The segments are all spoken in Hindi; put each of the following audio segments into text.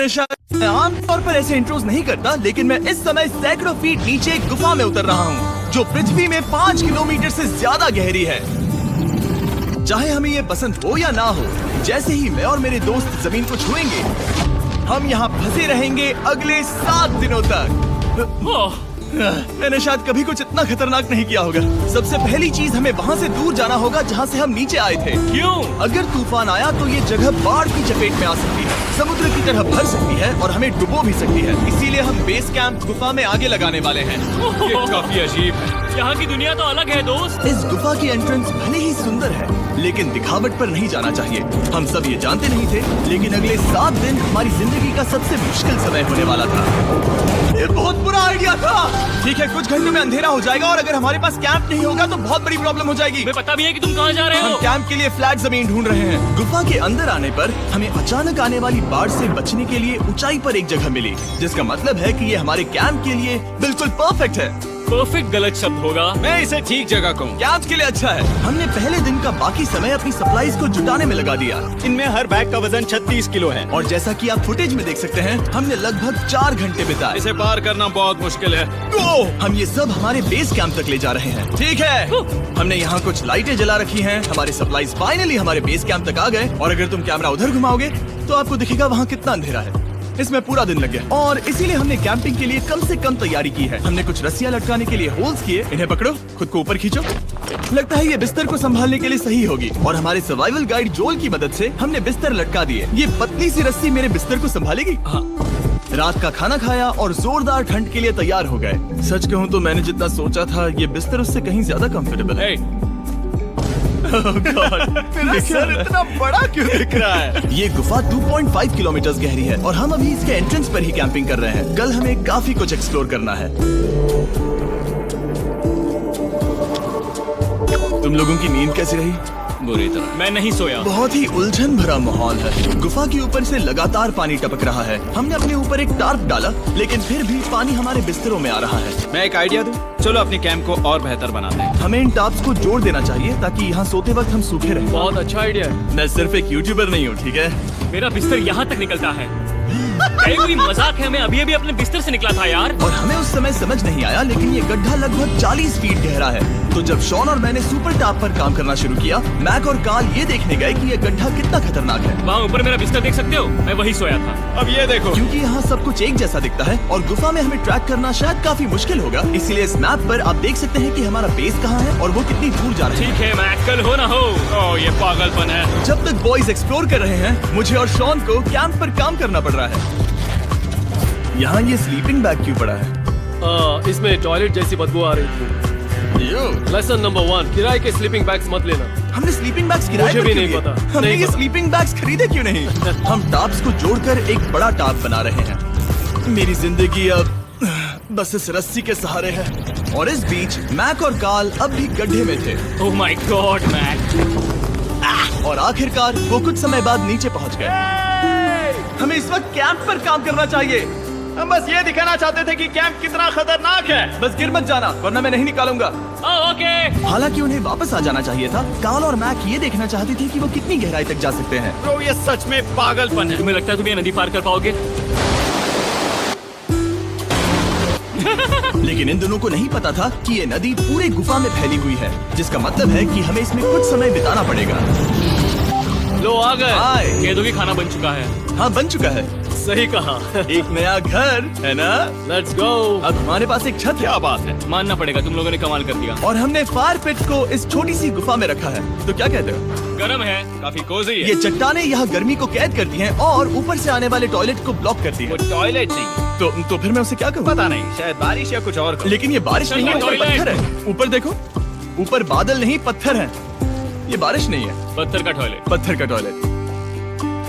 मैं आमतौर पर ऐसे इंट्रोज नहीं करता, लेकिन मैं इस समय सैकड़ों फीट नीचे एक गुफा में उतर रहा हूँ जो पृथ्वी में 5 किलोमीटर से ज्यादा गहरी है। चाहे हमें ये पसंद हो या ना हो, जैसे ही मैं और मेरे दोस्त जमीन को छुएंगे, हम यहाँ फंसे रहेंगे अगले 7 दिनों तक। मैंने शायद कभी कुछ इतना खतरनाक नहीं किया होगा। सबसे पहली चीज हमें वहाँ से दूर जाना होगा जहाँ से हम नीचे आए थे। क्यों? अगर तूफान आया तो ये जगह बाढ़ की चपेट में आ सकती है, समुद्र की तरह भर सकती है और हमें डुबो भी सकती है। इसीलिए हम बेस कैंप गुफा में आगे लगाने वाले हैं। ये काफी अजीब है। यहाँ की दुनिया तो अलग है दोस्त। इस गुफा की एंट्रेंस भले ही सुंदर है, लेकिन दिखावट पर नहीं जाना चाहिए। हम सब ये जानते नहीं थे, लेकिन अगले 7 दिन हमारी जिंदगी का सबसे मुश्किल समय होने वाला था। ये बहुत बुरा आइडिया था। ठीक है, कुछ घंटों में अंधेरा हो जाएगा और अगर हमारे पास कैंप नहीं होगा तो बहुत बड़ी प्रॉब्लम हो जाएगी। हमें पता भी है कि तुम कहाँ जा रहे हो। हम कैंप के लिए फ्लैट जमीन ढूंढ रहे हैं। गुफा के अंदर आने पर हमें अचानक आने वाली बाढ़ से बचने के लिए ऊंचाई पर एक जगह मिली, जिसका मतलब है कि ये हमारे कैंप के लिए बिल्कुल परफेक्ट है। परफेक्ट गलत शब्द होगा। मैं इसे ठीक जगह कहूँ। कैंप के लिए अच्छा है। हमने पहले दिन का बाकी समय अपनी सप्लाईज को जुटाने में लगा दिया। इनमें हर बैग का वजन 36 किलो है। और जैसा कि आप फुटेज में देख सकते हैं, हमने लगभग 4 घंटे बिताए। इसे पार करना बहुत मुश्किल है। हम ये सब हमारे बेस कैंप तक ले जा रहे हैं। ठीक है, हमने यहाँ कुछ लाइटें जला रखी हैं। हमारे सप्लाईज फाइनली हमारे बेस कैंप तक आ गए। और अगर तुम कैमरा उधर घुमाओगे तो आपको दिखेगा वहाँ कितना अंधेरा है। इसमें पूरा दिन लग गया और इसीलिए हमने कैंपिंग के लिए कम से कम तैयारी की है। हमने कुछ रस्सियां लटकाने के लिए होल्स किए। इन्हें पकड़ो, खुद को ऊपर खींचो। लगता है ये बिस्तर को संभालने के लिए सही होगी। और हमारे सर्वाइवल गाइड जोल की मदद से हमने बिस्तर लटका दिए। ये पतली सी रस्सी मेरे बिस्तर को संभालेगी। रात का खाना खाया और जोरदार ठंड के लिए तैयार हो गए। सच कहूँ तो मैंने जितना सोचा था, ये बिस्तर उससे कहीं ज्यादा कंफर्टेबल है। तेरा सर इतना बड़ा क्यों दिख रहा है? ये गुफा 2.5 किलोमीटर गहरी है और हम अभी इसके एंट्रेंस पर ही कैंपिंग कर रहे हैं। कल हमें काफी कुछ एक्सप्लोर करना है। तुम लोगों की नींद कैसी रही? बुरी तरह। मैं नहीं सोया। बहुत ही उलझन भरा माहौल है। गुफा के ऊपर से लगातार पानी टपक रहा है। हमने अपने ऊपर एक टार्प डाला, लेकिन फिर भी पानी हमारे बिस्तरों में आ रहा है। मैं एक आइडिया दूं? चलो अपने कैंप को और बेहतर बनाते हैं। हमें इन टार्प्स को जोड़ देना चाहिए ताकि यहाँ सोते वक्त हम सूखे रहें। बहुत अच्छा आइडिया है। मैं सिर्फ एक यूट्यूबर नहीं हूँ, ठीक है? मेरा बिस्तर यहाँ तक निकलता है। कोई मजाक है? मैं अभी अभी अपने बिस्तर से निकला था यार। और हमें उस समय समझ नहीं आया, लेकिन ये गड्ढा लगभग 40 फीट गहरा है। तो जब शॉन और मैंने सुपर टॉप पर काम करना शुरू किया, मैक और कार्ल ये देखने गए कि ये गड्ढा कितना खतरनाक है। वहाँ ऊपर मेरा बिस्तर देख सकते हो? मैं वही सोया था। अब ये देखो, क्योंकि यहाँ सब कुछ एक जैसा दिखता है और गुफा में हमें ट्रैक करना शायद काफी मुश्किल होगा, इसलिए इस मैप पर आप देख सकते हैं कि हमारा बेस कहाँ है और वो कितनी दूर जा रहे हैं। ठीक है मैक, कल हो ना हो। ओह, ये पागलपन है। जब तक बॉयज एक्सप्लोर कर रहे हैं, मुझे और शॉन को कैंप पर काम करना पड़ रहा है। यहाँ ये स्लीपिंग बैग क्यों पड़ा है? इसमें टॉयलेट जैसी बदबू आ रही थी। लेसन नंबर 1, किराए के स्लीपिंग बैग्स मत लेना। हमने स्लीपिंग बैग्स किराए मुझे पर भी क्यों नहीं लिए? पता। हमने नहीं ये पता। स्लीपिंग बैग्स खरीदे क्यों नहीं? हम टॉप्स को जोड़कर एक बड़ा टॉप बना रहे हैं। मेरी जिंदगी अब बस इस रस्सी के सहारे है। और इस बीच मैक और कार्ल अब भी गड्ढे में थे। Oh my god Mac. और आखिरकार वो कुछ समय बाद नीचे पहुंच गए। हमें इस वक्त कैंप पर काम करना चाहिए। हम बस ये दिखाना चाहते थे कि कैंप कितना खतरनाक है। बस गिर मत जाना, वरना मैं नहीं निकालूंगा। ओके। हालांकि उन्हें वापस आ जाना चाहिए था। कार्ल और मैक ये देखना चाहते थे कि वो कितनी गहराई तक जा सकते हैं। ब्रो, ये सच में पागलपन है। तुम्हें लगता है तुम ये नदी पार कर पाओगे? लेकिन इन दोनों को नहीं पता था कि ये नदी पूरे गुफा में फैली हुई है, जिसका मतलब है कि हमें इसमें कुछ समय बिताना पड़ेगा। लो आ गए। हाय। कह दो कि खाना बन चुका है। हाँ, बन चुका है। सही कहा। एक नया घर है ना? Let's go. अब हमारे पास एक छत है। क्या बात है। मानना पड़ेगा, तुम लोगों ने कमाल कर दिया। और हमने फायर पिट को इस छोटी सी गुफा में रखा है। तो क्या कहते हो? गर्म है, काफी कोजी है। ये चट्टानें यहाँ गर्मी को कैद करती हैं और ऊपर से आने वाले टॉयलेट को ब्लॉक करती वो है। टॉयलेट नहीं, तो फिर मैं उसे क्या करूँ? पता नहीं, शायद बारिश या कुछ और। लेकिन ये बारिश नहीं है, ऊपर टॉयलेट। पत्थर है। ऊपर देखो, ऊपर बादल नहीं पत्थर है। ये बारिश नहीं है, पत्थर का टॉयलेट। पत्थर का टॉयलेट।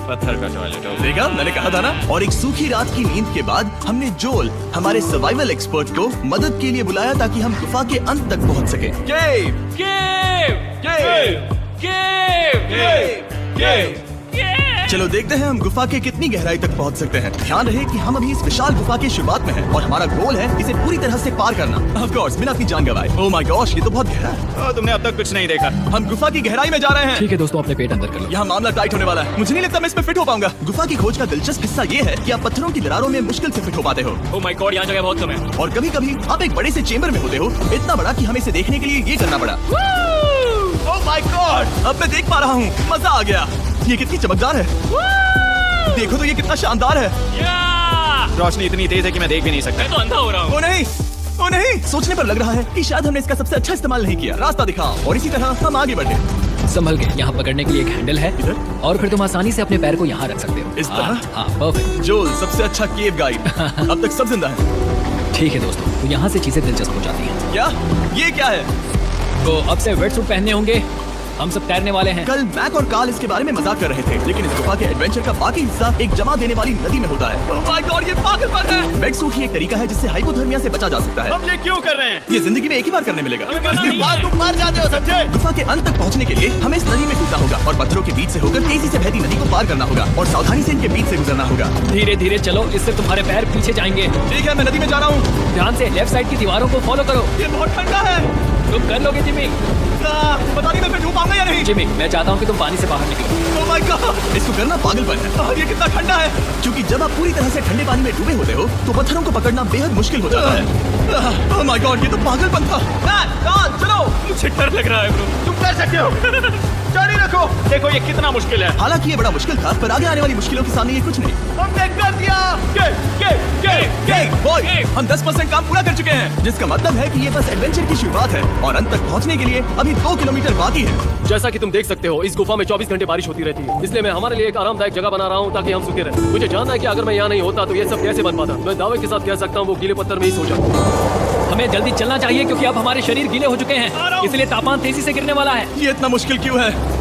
पत्थर का टॉयलेट। देखा, मैंने कहा था ना। और एक सूखी रात की नींद के बाद हमने जोल, हमारे सर्वाइवल एक्सपर्ट को मदद के लिए बुलाया ताकि हम गुफा के अंत तक पहुंच सके। केव! केव! केव! केव! केव! चलो देखते हैं हम गुफा के कितनी गहराई तक पहुंच सकते हैं। ध्यान रहे कि हम अभी इस विशाल गुफा की शुरुआत में हैं और हमारा गोल है इसे पूरी तरह से पार करना। ऑफ कोर्स बिना अपनी जान गंवाए। ओह माय गॉश, ये तो बहुत गहरा है। तुमने अब तक कुछ नहीं देखा। हम गुफा की गहराई में जा रहे हैं। ठीक है दोस्तों, अपने पेट अंदर कर लो। यहाँ मामला टाइट होने वाला है। मुझे नहीं लगता मैं इसमें फिट हो पाऊंगा। गुफा की खोज का दिलचस्प हिस्सा ये है कि आप पत्थरों की दरारों में मुश्किल से फिट हो पाते हो ओह माय गॉड, यहाँ जगह बहुत कम है। और कभी कभी आप एक बड़े से चेंबर में होते हो, इतना बड़ा कि हमें इसे देखने के लिए ये करना पड़ा। ओह माय गॉड, अब मैं देख पा रहा हूँ, मजा आ गया। ये कितनी चमकदार है, देखो तो ये कितना शानदार है। रोशनी इतनी तेज है कि मैं देख भी नहीं सकता। मैं तो अंधा हो रहा हूँ। ओ नहीं, ओ नहीं, सोचने पर लग रहा है कि शायद हमने इसका सबसे अच्छा इस्तेमाल नहीं किया। रास्ता दिखाओ और इसी तरह हम आगे बढ़े। संभल के, यहाँ पकड़ने के लिए एक हैंडल है इधर? और फिर तुम आसानी से अपने पैर को यहाँ रख सकते हो। इस तरह? हाँ, परफेक्ट। जोल सबसे अच्छा केव गाइड। अब तक सब जिंदा है। ठीक है दोस्तों, तो यहाँ से चीजें दिलचस्प हो जाती हैं। क्या ये क्या है? तो अब से वेट सूट पहनने होंगे, हम सब तैरने वाले हैं। कल मैक और कार्ल इसके बारे में मजाक कर रहे थे, लेकिन इस गुफा के एडवेंचर का बाकी हिस्सा एक जमा देने वाली नदी में होता है। ओह माय गॉड, ये पागलपन है। वेट सूट ही एक तरीका है जिससे हाइपोथर्मिया से बचा जा सकता है। हम ये क्यों कर रहे हैं? ये जिंदगी में एक ही बार करने मिलेगा। इसके बाद तुम मर जाते हो, समझे? गुफा के अंत तक पहुंचने के लिए हमें इस नदी में कूदना होगा और पत्थरों के बीच से होकर तेजी से बहती नदी को पार करना होगा और सावधानी से इनके बीच से गुजरना होगा। धीरे धीरे चलो, इससे तुम्हारे पैर पीछे जाएंगे। ठीक है, मैं नदी में जा रहा हूँ। ध्यान से लेफ्ट साइड की दीवारों को फॉलो करो। ये बहुत ठंडा है। तुम कर लोगे जिमी। पता नहीं मैं फिर डूब पाऊंगा या नहीं। जिमी, मैं चाहता हूँ कि तुम पानी से बाहर निकलो। ओह माय गॉड, इसको करना पागलपन है। और ये कितना ठंडा है, क्योंकि जब आप पूरी तरह से ठंडे पानी में डूबे होते हो तो पत्थरों को पकड़ना बेहद मुश्किल हो जाता है। ओह माय गॉड, ये तो पागलपन था। चलो, मुझे डर लग रहा है ब्रो। तुम कर सकते हो। जारी रखो। देखो ये कितना मुश्किल है। हालांकि ये बड़ा मुश्किल था, पर आगे आने वाली मुश्किलों के सामने ये कुछ नहीं। हमने कर दिया। बॉय, हम 10% काम पूरा कर चुके हैं, जिसका मतलब है कि ये बस एडवेंचर की शुरुआत है और अंत तक पहुंचने के लिए अभी 2 किलोमीटर बाकी है। जैसा कि तुम देख सकते हो, इस गुफा में 24 घंटे बारिश होती रहती है, इसलिए मैं हमारे लिए एक आरामदायक जगह बना रहा हूँ ताकि हम सूखे रहें। मुझे जानना है कि अगर मैं यहाँ नहीं होता तो ये सब कैसे बन पाता। मैं दावे के साथ कह सकता हूँ वो गीले पत्थर में ही सो जाता। हमें जल्दी चलना चाहिए क्योंकि अब हमारे शरीर गीले हो चुके हैं, इसलिए तापमान तेजी से गिरने वाला है। ये इतना मुश्किल क्यों है?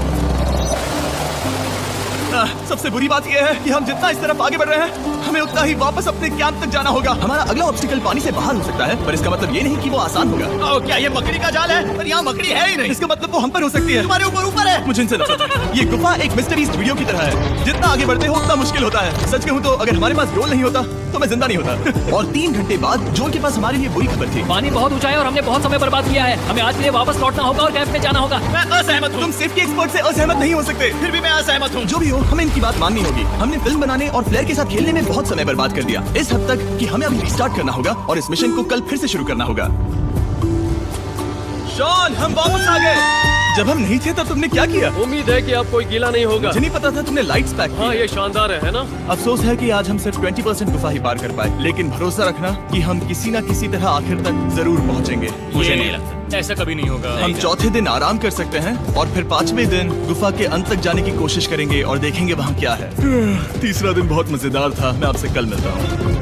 सबसे बुरी बात यह है कि हम जितना इस तरफ आगे बढ़ रहे हैं, हमें उतना ही वापस अपने कैंप तक जाना होगा। हमारा अगला ऑब्स्टिकल पानी से बाहर हो सकता है, पर इसका मतलब ये नहीं कि वो आसान होगा। क्या ये मकड़ी का जाल है? पर यहाँ मकड़ी है ही नहीं। इसका मतलब वो हम पर हो सकती है। तुम्हारे ऊपर है। मुझे इनसे नफरत है। ये गुफा एक मिस्टरीज वीडियो की तरह है, जितना आगे बढ़ते हो उतना मुश्किल होता है। सच कहूँ तो अगर हमारे पास रोल नहीं होता तो मैं जिंदा नहीं होता। और 3 घंटे बाद जोन के पास हमारे लिए बुरी खबर थी। पानी बहुत ऊंचा है और हमने बहुत समय बर्बाद किया है। हमें आज के लिए वापस लौटना होगा और कैंप में जाना होगा। मैं असहमत हूँ। तुम सेफ्टी एक्सपर्ट से असहमत नहीं हो सकते। फिर भी मैं असहमत हूँ। जो भी हो, हमें इनकी बात माननी होगी। हमने फिल्म बनाने और फ्लेयर के साथ खेलने में बहुत समय बर्बाद कर दिया, इस हद तक कि हमें अभी रिस्टार्ट करना होगा और इस मिशन को कल फिर से शुरू करना होगा। शॉन, हम वापस आ गए। जब हम नहीं थे तब तुमने क्या किया? उम्मीद है कि अब कोई गीला नहीं होगा। मुझे नहीं पता था तुमने लाइट्स पैक की। हाँ, ये शानदार है ना? अफसोस है कि आज हम सिर्फ 20% गुफा ही पार कर पाए, लेकिन भरोसा रखना कि हम किसी न किसी तरह आखिर तक जरूर पहुंचेंगे। मुझे नहीं लगता, ऐसा कभी नहीं होगा। हम चौथे दिन आराम कर सकते हैं और फिर 5वें दिन गुफा के अंत तक जाने की कोशिश करेंगे और देखेंगे वहाँ क्या है। तीसरा दिन बहुत मजेदार था। मैं आपसे कल मिलता हूँ।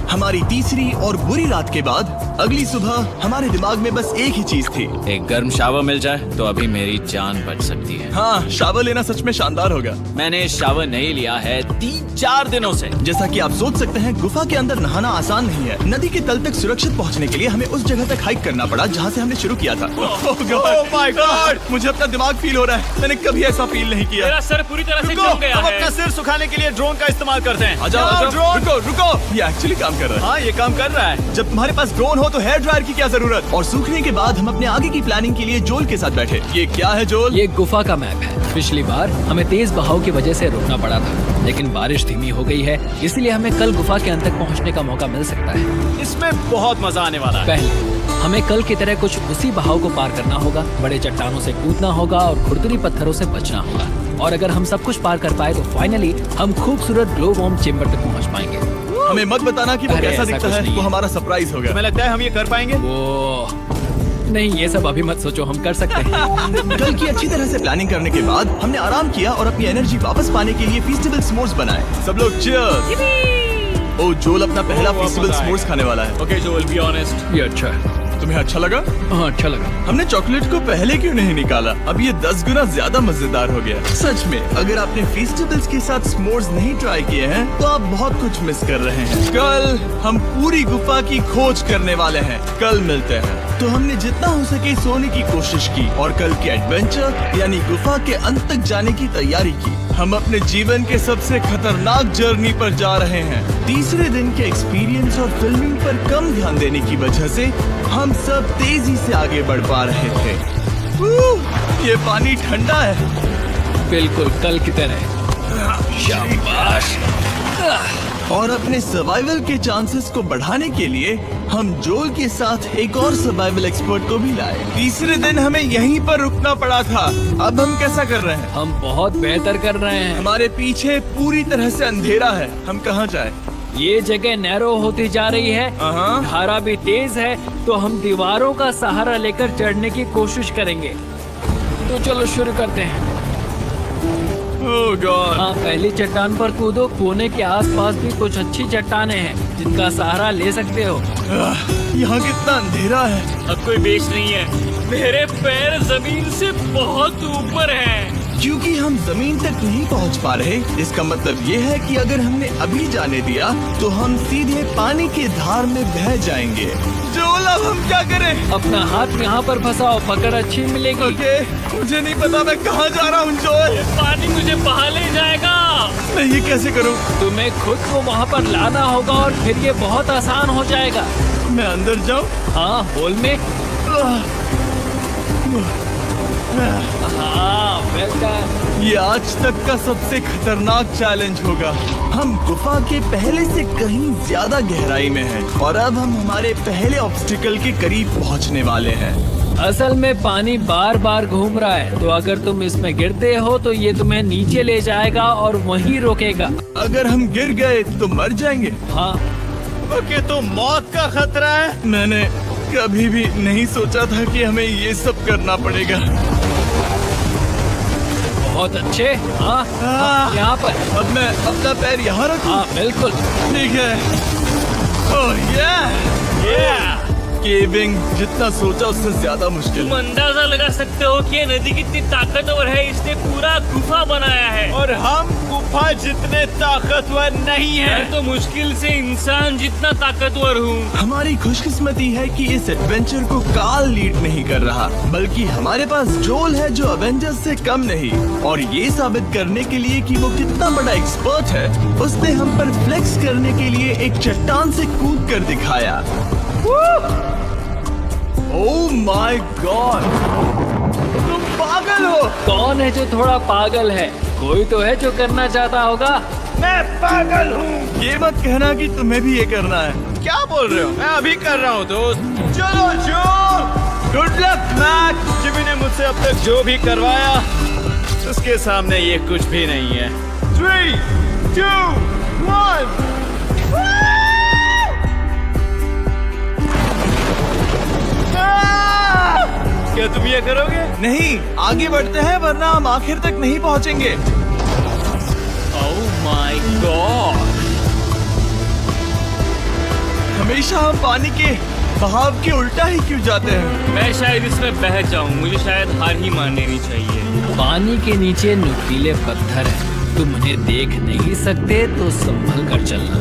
हमारी तीसरी और बुरी रात के बाद अगली सुबह हमारे दिमाग में बस एक ही चीज थी। एक गर्म शावर मिल जाए तो अभी मेरी जान बच सकती है। हाँ, शावर लेना सच में शानदार होगा। मैंने शावर नहीं लिया है 3-4 दिनों से। जैसा कि आप सोच सकते हैं, गुफा के अंदर नहाना आसान नहीं है। नदी के तल तक सुरक्षित पहुंचने के लिए हमें उस जगह तक हाइक करना पड़ा जहां से हमने शुरू किया था। Oh my God! मुझे अपना दिमाग फील हो रहा है। मैंने कभी ऐसा फील नहीं किया। मेरा सर पूरी तरह से रुको, जम गया हम है। अपना सिर सुखाने के लिए ड्रोन का इस्तेमाल करते हैं। आजाओ, ड्रोन। रुको रुको, ये एक्चुअली काम कर रहा है। हाँ, ये काम कर रहा है। जब तुम्हारे पास ड्रोन हो तो हेयर ड्रायर की क्या जरूरत। और सूखने के बाद हम अपने आगे की प्लानिंग के लिए जोल के साथ बैठे। ये क्या है जोल? ये गुफा का मैप है। पिछली बार हमें तेज बहाव की वजह से रुकना पड़ा था, लेकिन बारिश धीमी हो गई है, इसलिए हमें कल गुफा के अंत तक पहुंचने का मौका मिल सकता है। इसमें बहुत मजा आने वाला है। पहले हमें कल की तरह कुछ उसी बहाव को पार करना होगा, बड़े चट्टानों से कूदना होगा और खुरदुरी पत्थरों से बचना होगा। और अगर हम सब कुछ पार कर पाए तो फाइनली हम खूबसूरत ग्लो वॉर्म चेम्बर तक पहुंच पाएंगे। हमें मत बताना कि वो अरे, कैसा ऐसा दिखता कुछ है, नहीं वो है। हमारा सरप्राइज होगा। तुम्हें लगता है हम ये कर पाएंगे? वो नहीं, ये सब अभी मत सोचो, हम कर सकते हैं। कल की अच्छी तरह से प्लानिंग करने के बाद हमने आराम किया और अपनी एनर्जी वापस पाने के लिए फीस्टेबल s'mores बनाए। सब लोग cheers! ओ, जोल अपना पहला वो फीस्टेबल मजा s'mores आएगा। खाने वाला है। ओके जोल, बी ऑनेस्ट। ये अच्छा है। तुम्हें अच्छा लगा? हाँ अच्छा लगा। हमने चॉकलेट को पहले क्यों नहीं निकाला? अब ये 10 गुना ज्यादा मजेदार हो गया। सच में अगर आपने फेस्टिवल्स के साथ s'mores नहीं ट्राई किए हैं तो आप बहुत कुछ मिस कर रहे हैं। कल हम पूरी गुफा की खोज करने वाले हैं। कल मिलते हैं। तो हमने जितना हो सके सोने की कोशिश की और कल के एडवेंचर यानी गुफा के अंत तक जाने की तैयारी की। हम अपने जीवन के सबसे खतरनाक जर्नी पर जा रहे हैं। तीसरे दिन के एक्सपीरियंस और फिल्मिंग पर कम ध्यान देने की वजह से हम सब तेजी से आगे बढ़ पा रहे थे। ये पानी ठंडा है। बिल्कुल कल की तरह। शाबाश। और अपने सर्वाइवल के चांसेस को बढ़ाने के लिए हम जोल के साथ एक और सर्वाइवल एक्सपर्ट को भी लाए। तीसरे दिन हमें यहीं पर रुकना पड़ा था। अब हम कैसा कर रहे हैं? हम बहुत बेहतर कर रहे हैं। हमारे पीछे पूरी तरह से अंधेरा है। हम कहाँ जाएं? ये जगह नैरो होती जा रही है। धारा भी तेज है तो हम दीवारों का सहारा लेकर चढ़ने की कोशिश करेंगे। तो चलो शुरू करते हैं। Oh God! हाँ पहली चट्टान पर कूदो। कोने के आसपास भी कुछ अच्छी चट्टानें हैं जिनका सहारा ले सकते हो। यहाँ कितना अंधेरा है। अब कोई बेच नहीं है। मेरे पैर जमीन से बहुत ऊपर हैं। क्योंकि हम जमीन तक नहीं पहुँच पा रहे, इसका मतलब ये है कि अगर हमने अभी जाने दिया तो हम सीधे पानी के धार में बह जाएंगे। जोल अब हम क्या करें? अपना हाथ यहाँ पर फंसाओ, पकड़ अच्छी मिलेगी। ओके, मुझे नहीं पता मैं कहाँ जा रहा हूँ जोल। पानी मुझे बहा ले जाएगा। मैं ये कैसे करूँ? तुम्हें खुद को वहाँ पर लाना होगा और फिर ये बहुत आसान हो जाएगा। मैं अंदर जाऊँ? हाँ होल में। हाँ वेलकम। ये आज तक का सबसे खतरनाक चैलेंज होगा। हम गुफा के पहले से कहीं ज्यादा गहराई में हैं और अब हम हमारे पहले ऑब्स्टिकल के करीब पहुंचने वाले हैं। असल में पानी बार बार घूम रहा है तो अगर तुम इसमें गिरते हो तो ये तुम्हें नीचे ले जाएगा और वहीं रोकेगा। अगर हम गिर गए तो मर जाएंगे। हाँ ओके, तो मौत का खतरा है। मैंने कभी भी नहीं सोचा था कि हमें ये सब करना पड़ेगा। बहुत अच्छे। हाँ यहाँ पर। अब मैं अपना पैर यहाँ रखूं? हाँ बिल्कुल ठीक है। ओह yeah! केविंग जितना सोचा उससे ज्यादा मुश्किल। तुम अंदाजा लगा सकते हो कि ये नदी कितनी ताकतवर है। इसने पूरा गुफा बनाया है और हम गुफा जितने ताकतवर नहीं मैं हैं। तो मुश्किल से इंसान जितना ताकतवर हूँ। हमारी खुशकिस्मती है कि इस एडवेंचर को काल लीड नहीं कर रहा, बल्कि हमारे पास जोल है जो अवेंजर्स से कम नहीं। और ये साबित करने के लिए कि वो कितना बड़ा एक्सपर्ट है, उसने हम पर फ्लेक्स करने के लिए एक चट्टान से कूद कर दिखाया। ओह माय गॉड! तुम पागल हो। कौन है जो थोड़ा पागल है? कोई तो है जो करना चाहता होगा। मैं पागल हूँ। ये मत कहना कि तुम्हें भी ये करना है। क्या बोल रहे हो? मैं अभी कर रहा हूँ दोस्त। चलो जो गुड लक मैच। जिमी ने मुझसे अब तक जो भी करवाया उसके सामने ये कुछ भी नहीं है। 3, 2, 1। क्या तुम ये करोगे? नहीं, आगे बढ़ते हैं वरना हम आखिर तक नहीं पहुंचेंगे। ओह माय गॉड! हमेशा हम पानी के बहाव के उल्टा ही क्यों जाते हैं? मैं शायद इसमें बह जाऊं। मुझे शायद हार ही मान लेनी चाहिए। पानी के नीचे नुकीले पत्थर हैं। तुम उन्हें देख नहीं सकते तो संभल कर चलना।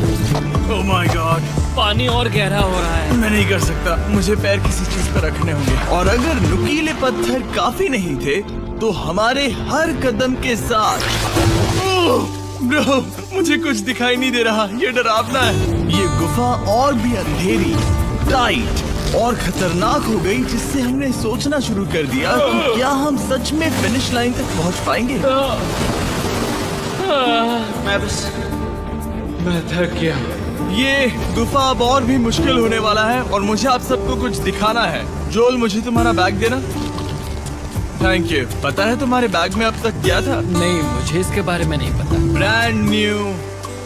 ओह माय गॉड! पानी और गहरा हो रहा है। मैं नहीं कर सकता। मुझे पैर किसी चीज पर रखने होंगे। और अगर नुकीले पत्थर काफी नहीं थे तो हमारे हर कदम के साथ ब्रो, मुझे कुछ दिखाई नहीं दे रहा। ये डरावना है। ये गुफा और भी अंधेरी, टाइट और खतरनाक हो गई, जिससे हमने सोचना शुरू कर दिया कि क्या हम सच में फिनिश लाइन तक पहुंच पाएंगे। मैं थक गया। ये गुफा अब और भी मुश्किल होने वाला है और मुझे आप सबको कुछ दिखाना है। जोल, मुझे तुम्हारा बैग देना। Thank you. पता है तुम्हारे बैग में अब तक क्या था? नहीं, मुझे इसके बारे में नहीं पता। Brand new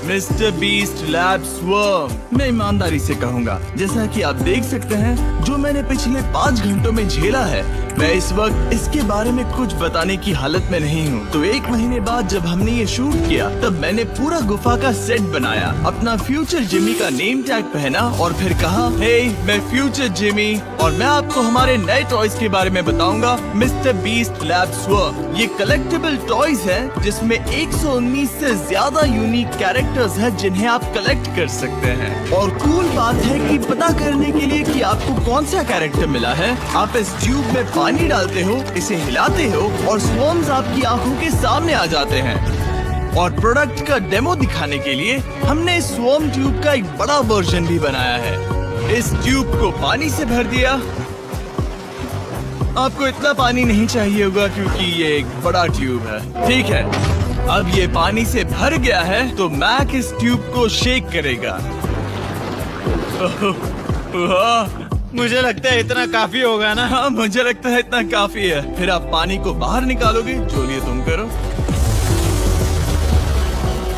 mister beast labs worm. मैं ईमानदारी से कहूंगा, जैसा कि आप देख सकते हैं, जो मैंने पिछले 5 घंटों में झेला है मैं इस वक्त इसके बारे में कुछ बताने की हालत में नहीं हूँ। तो 1 महीने बाद जब हमने ये शूट किया तब मैंने पूरा गुफा का सेट बनाया, अपना फ्यूचर जिमी का नेम टैग पहना और फिर कहा, हे मैं फ्यूचर जिमी और मैं आपको हमारे नए टॉयज के बारे में बताऊंगा, मिस्टर बीस्ट लैब स्वर्म। ये कलेक्टेबल टॉयज हैं जिसमें 119 से ज्यादा यूनिक कैरेक्टर्स हैं जिन्हें आप कलेक्ट कर सकते हैं। और कूल बात है कि पता करने के लिए कि आपको कौन सा कैरेक्टर मिला है, आप इस ट्यूब में पानी डालते हो, इसे हिलाते हो और स्वॉर्म्स आपकी आंखों के सामने आ जाते हैं। और प्रोडक्ट का डेमो दिखाने के लिए हमने इस स्वॉर्म ट्यूब का एक बड़ा वर्जन भी बनाया है। इस ट्यूब को पानी से भर दिया। आपको इतना पानी नहीं चाहिए होगा क्योंकि ये एक बड़ा ट्यूब है, ठीक है। अब ये पानी से भर गया है तो मैक इस ट्यूब को शेक करेगा। मुझे लगता है इतना काफी होगा ना। हाँ मुझे लगता है इतना काफी है। फिर आप पानी को बाहर निकालोगे, जो लिए तुम करो।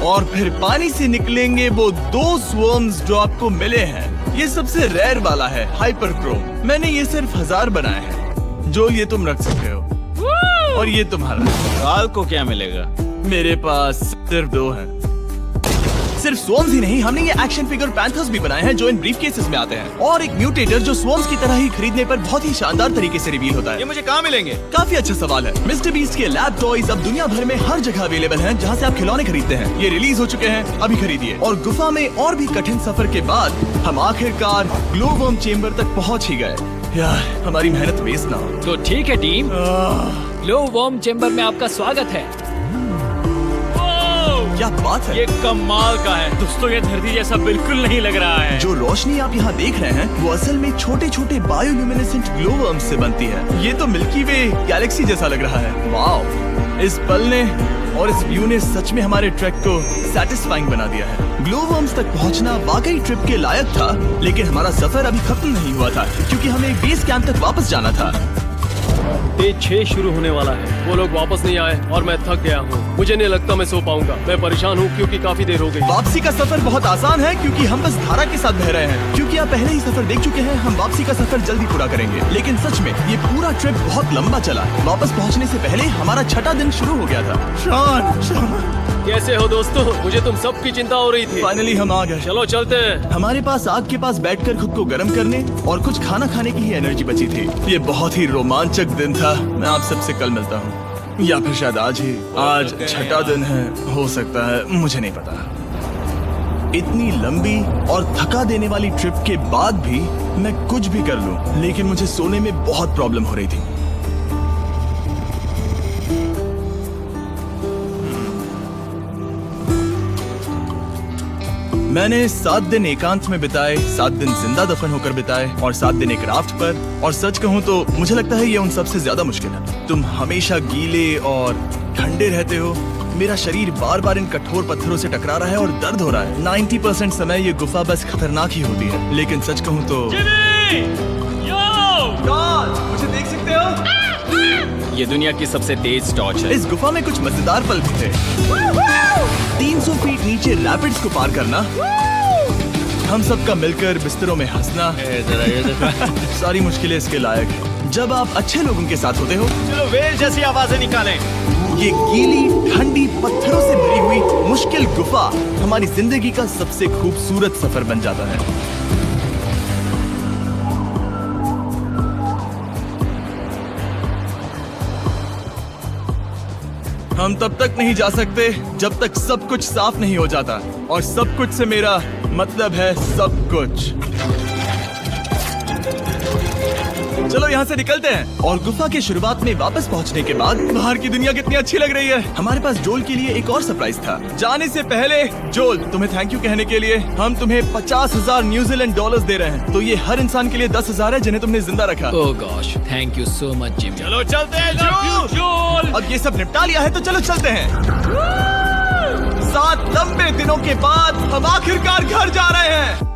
और फिर पानी से निकलेंगे वो 2 स्वॉर्म्स जो आपको मिले हैं। ये सबसे रेयर वाला है, हाइपर क्रोम। मैंने ये सिर्फ 1000 बनाए हैं। जो ये तुम रख सकते हो और ये तुम्हारा। काल को क्या मिलेगा? मेरे पास सिर्फ 2 हैं। सिर्फ स्वॉर्म्स ही नहीं, हमने ये एक्शन फिगर पैंथर्स भी बनाए हैं जो इन ब्रीफ केसेस में आते हैं, और एक म्यूटेटर जो स्वॉर्म्स की तरह ही खरीदने पर बहुत ही शानदार तरीके से रिवील होता है। ये मुझे कहाँ मिलेंगे? काफी अच्छा सवाल है। मिस्टर बीस्ट के लैब टॉयज अब दुनिया भर में हर जगह अवेलेबल हैं जहां से आप खिलौने खरीदते हैं। ये रिलीज हो चुके हैं, अभी खरीदिए। और गुफा में और भी कठिन सफर के बाद हम आखिरकार ग्लो वर्म चेम्बर तक पहुंच ही गए। यार हमारी मेहनत वेस्ट ना हो। तो ठीक है टीम, ग्लो वर्म चेम्बर में आपका स्वागत है। क्या बात है, ये कमाल का है। दोस्तों ये धरती जैसा बिल्कुल नहीं लग रहा है। जो रोशनी आप यहाँ देख रहे हैं वो असल में छोटे छोटे बायोल्यूमिनेसेंट ग्लो वर्म्स से बनती है। ये तो मिल्की वे गैलेक्सी जैसा लग रहा है। वाओ, इस पल ने और इस व्यू ने सच में हमारे ट्रैक को सैटिस्फाइंग बना दिया है। ग्लो वर्म्स तक पहुँचना वाकई ट्रिप के लायक था, लेकिन हमारा सफर अभी खत्म नहीं हुआ था क्योंकि हमें बेस कैंप तक वापस जाना था। डे 6 शुरू होने वाला है। वो लोग वापस नहीं आए और मैं थक गया हूँ। मुझे नहीं लगता मैं सो पाऊंगा। मैं परेशान हूँ क्योंकि काफी देर हो गई। वापसी का सफर बहुत आसान है क्योंकि हम बस धारा के साथ बह रहे हैं। क्योंकि आप पहले ही सफर देख चुके हैं, हम वापसी का सफर जल्दी पूरा करेंगे। लेकिन सच में ये पूरा ट्रिप बहुत लंबा चला। वापस पहुँचने से पहले हमारा 6ठा दिन शुरू हो गया था। शान, कैसे हो दोस्तों? मुझे तुम सबकी चिंता हो रही थी। फाइनली हम आ गए। चलो चलते हैं। हमारे पास आग के पास बैठकर खुद को गर्म करने और कुछ खाना खाने की ही एनर्जी बची थी। ये बहुत ही रोमांचक दिन था। मैं आप सबसे कल मिलता हूँ, या फिर शायद आज ही। आज 6ठा दिन है, हो सकता है, मुझे नहीं पता। इतनी लंबी और थका देने वाली ट्रिप के बाद भी मैं कुछ भी कर लूं, लेकिन मुझे सोने में बहुत प्रॉब्लम हो रही थी। मैंने 7 दिन एकांत में बिताए, 7 दिन जिंदा दफन होकर बिताए और 7 दिन एक राफ्ट पर। और सच कहूँ तो मुझे लगता है ये उन सबसे ज्यादा मुश्किल है। तुम हमेशा गीले और ठंडे रहते हो। मेरा शरीर बार बार इन कठोर पत्थरों से टकरा रहा है और दर्द हो रहा है। 90% समय ये गुफा बस खतरनाक ही होती है। लेकिन सच कहूँ तो मुझे देख सकते हो, ये दुनिया की सबसे तेज टॉर्च है। इस गुफा में कुछ मजेदार पल भी थे। 300 फीट नीचे रैपिड्स को पार करना, हम सबका मिलकर बिस्तरों में हंसना, सारी मुश्किलें इसके लायक है। जब आप अच्छे लोगों के साथ होते हो, चलो वेल जैसी आवाजें निकालें। ये गीली ठंडी पत्थरों से भरी हुई मुश्किल गुफा हमारी जिंदगी का सबसे खूबसूरत सफर बन जाता है। हम तब तक नहीं जा सकते जब तक सब कुछ साफ नहीं हो जाता, और सब कुछ से मेरा मतलब है सब कुछ। चलो यहाँ से निकलते हैं। और गुफा के शुरुआत में वापस पहुँचने के बाद बाहर की दुनिया कितनी अच्छी लग रही है। हमारे पास जोल के लिए एक और सरप्राइज था। जाने से पहले जोल, तुम्हें थैंक यू कहने के लिए हम तुम्हें 50,000 न्यूजीलैंड डॉलर्स दे रहे हैं। तो ये हर इंसान के लिए 10,000 है जिन्हें तुमने जिंदा रखा। Oh gosh, thank you so much Jimmy. चलो चलते हैं जोल। अब ये सब निपटा लिया है तो चलो चलते हैं। 7 लंबे दिनों के बाद हम आखिरकार घर जा रहे हैं।